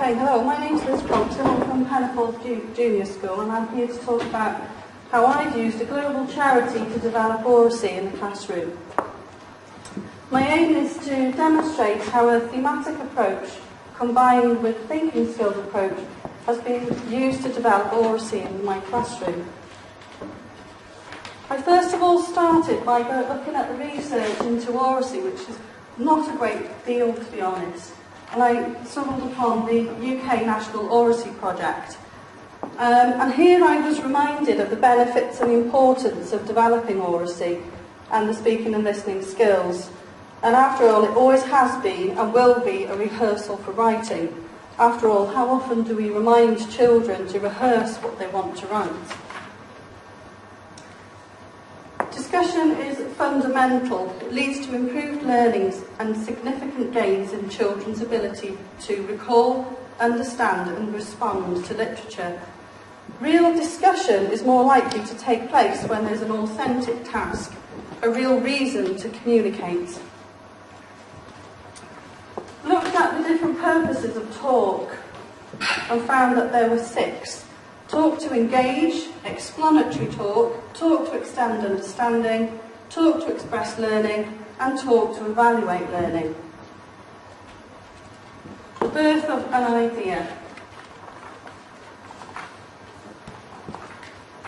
Okay, hello, my name's Liz Crompton. I'm from Pennyforth Junior School, and I'm here to talk about how I've used a global charity to develop oracy in the classroom. My aim is to demonstrate how a thematic approach combined with thinking skills approach has been used to develop oracy in my classroom. I first of all started by looking at the research into oracy, which is not a great deal, to be honest, and I stumbled upon the UK National Oracy Project. And here I was reminded of the benefits and importance of developing oracy and the speaking and listening skills. And after all, it always has been and will be a rehearsal for writing. After all, how often do we remind children to rehearse what they want to write? Discussion is fundamental. It leads to improved learnings and significant gains in children's ability to recall, understand and respond to literature. Real discussion is more likely to take place when there's an authentic task, a real reason to communicate. Looked at the different purposes of talk and found that there were 6. Talk to engage, explanatory talk, talk to extend understanding, talk to express learning, and talk to evaluate learning. The birth of an idea.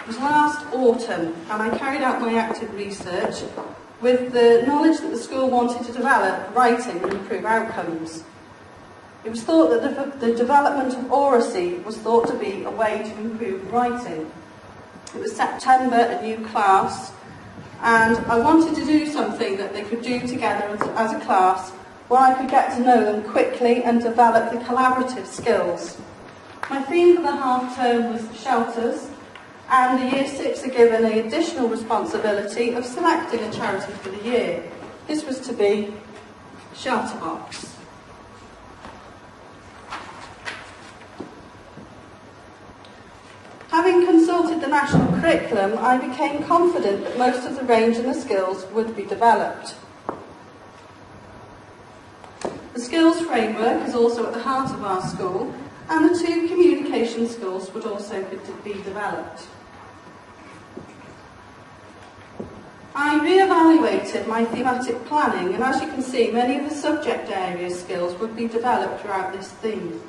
It was last autumn, and I carried out my active research with the knowledge that the school wanted to develop writing and improve outcomes. It was thought that the development of oracy was thought to be a way to improve writing. It was September, a new class, and I wanted to do something that they could do together as a class where I could get to know them quickly and develop the collaborative skills. My theme for the half term was shelters, and the Year 6 are given an additional responsibility of selecting a charity for the year. This was to be Shelter Box. Having consulted the national curriculum, I became confident that most of the range and the skills would be developed. The skills framework is also at the heart of our school, and the 2 communication skills would also be developed. I re-evaluated my thematic planning, and as you can see, many of the subject area skills would be developed throughout this theme.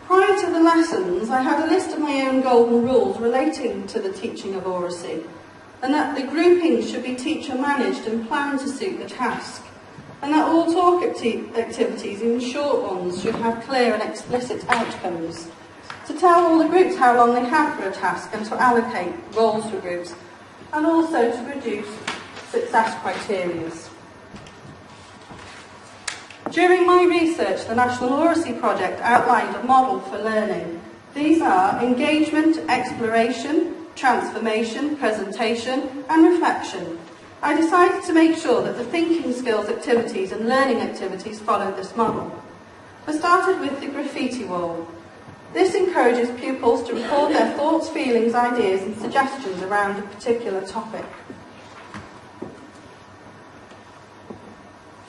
Prior to the lessons, I had a list of my own golden rules relating to the teaching of oracy, and that the groupings should be teacher-managed and planned to suit the task, and that all talk activities, even short ones, should have clear and explicit outcomes, to tell all the groups how long they have for a task and to allocate roles for groups, and also to produce success criteria. During my research, the National Oracy Project outlined a model for learning. These are engagement, exploration, transformation, presentation and reflection. I decided to make sure that the thinking skills activities and learning activities followed this model. I started with the graffiti wall. This encourages pupils to record their thoughts, feelings, ideas and suggestions around a particular topic.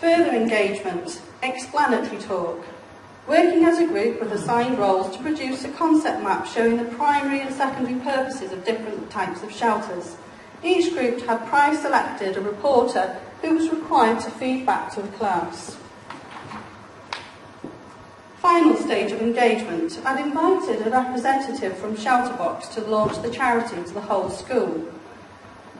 Further engagement, explanatory talk. Working as a group with assigned roles to produce a concept map showing the primary and secondary purposes of different types of shelters. Each group had prior selected a reporter who was required to feed back to the class. Final stage of engagement. I'd invited a representative from Shelterbox to launch the charity to the whole school.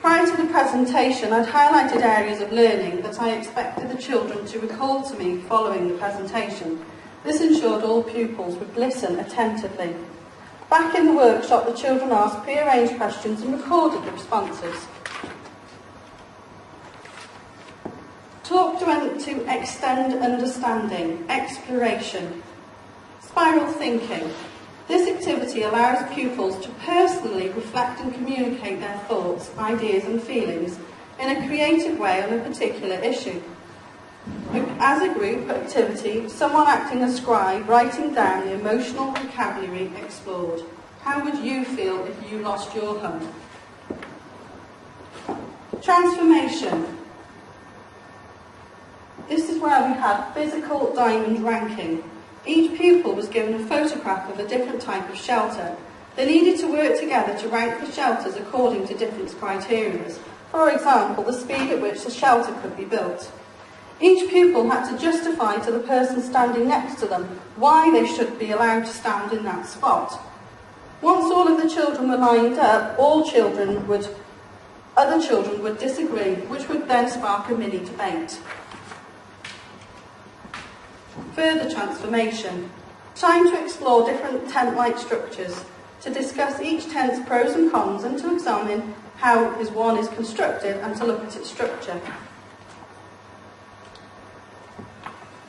Prior to the presentation, I'd highlighted areas of learning that I expected the children to recall to me following the presentation. This ensured all pupils would listen attentively. Back in the workshop, the children asked pre-arranged questions and recorded the responses. Talk to extend understanding, exploration, spiral thinking. This activity allows pupils to personally reflect and communicate their thoughts, ideas and feelings in a creative way on a particular issue. As a group activity, someone acting as scribe, writing down the emotional vocabulary explored. How would you feel if you lost your home? Transformation. is where we had physical diamond ranking. Each pupil was given a photograph of a different type of shelter. They needed to work together to rank the shelters according to different criteria. For example, the speed at which the shelter could be built. Each pupil had to justify to the person standing next to them why they should be allowed to stand in that spot. Once all of the children were lined up, other children would disagree, which would then spark a mini debate. Further transformation. Time to explore different tent-like structures, to discuss each tent's pros and cons and to examine how one is constructed and to look at its structure.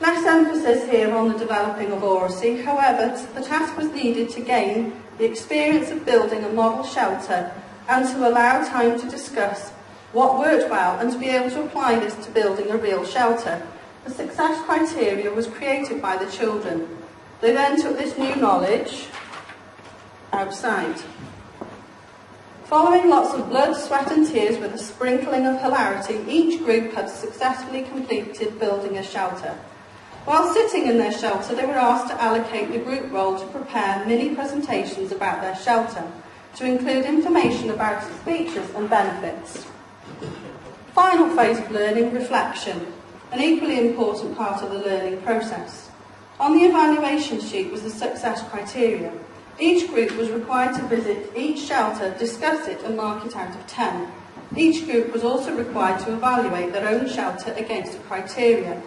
Less emphasis here on the developing of oracy, however, the task was needed to gain the experience of building a model shelter and to allow time to discuss what worked well and to be able to apply this to building a real shelter. The success criteria was created by the children. They then took this new knowledge outside. Following lots of blood, sweat and tears with a sprinkling of hilarity, each group had successfully completed building a shelter. While sitting in their shelter, they were asked to allocate the group role to prepare mini presentations about their shelter, to include information about its features and benefits. Final phase of learning, reflection, an equally important part of the learning process. On the evaluation sheet was the success criteria. Each group was required to visit each shelter, discuss it and mark it out of 10. Each group was also required to evaluate their own shelter against the criteria.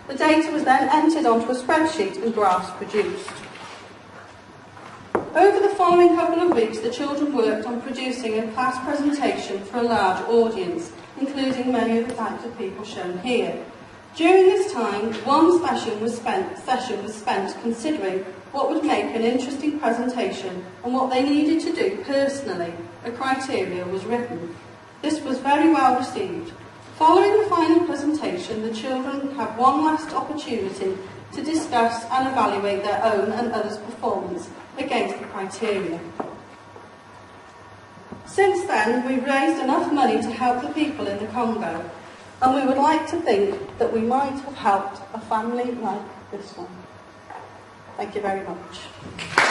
The data was then entered onto a spreadsheet and graphs produced. Over the following couple of weeks, the children worked on producing a class presentation for a large audience, including many of the types of people shown here. During this time, one session was spent considering what would make an interesting presentation and what they needed to do personally. A criteria was written. This was very well received. Following the final presentation, the children had one last opportunity to discuss and evaluate their own and others' performance against the criteria. Since then, we've raised enough money to help the people in the Congo, and we would like to think that we might have helped a family like this one. Thank you very much.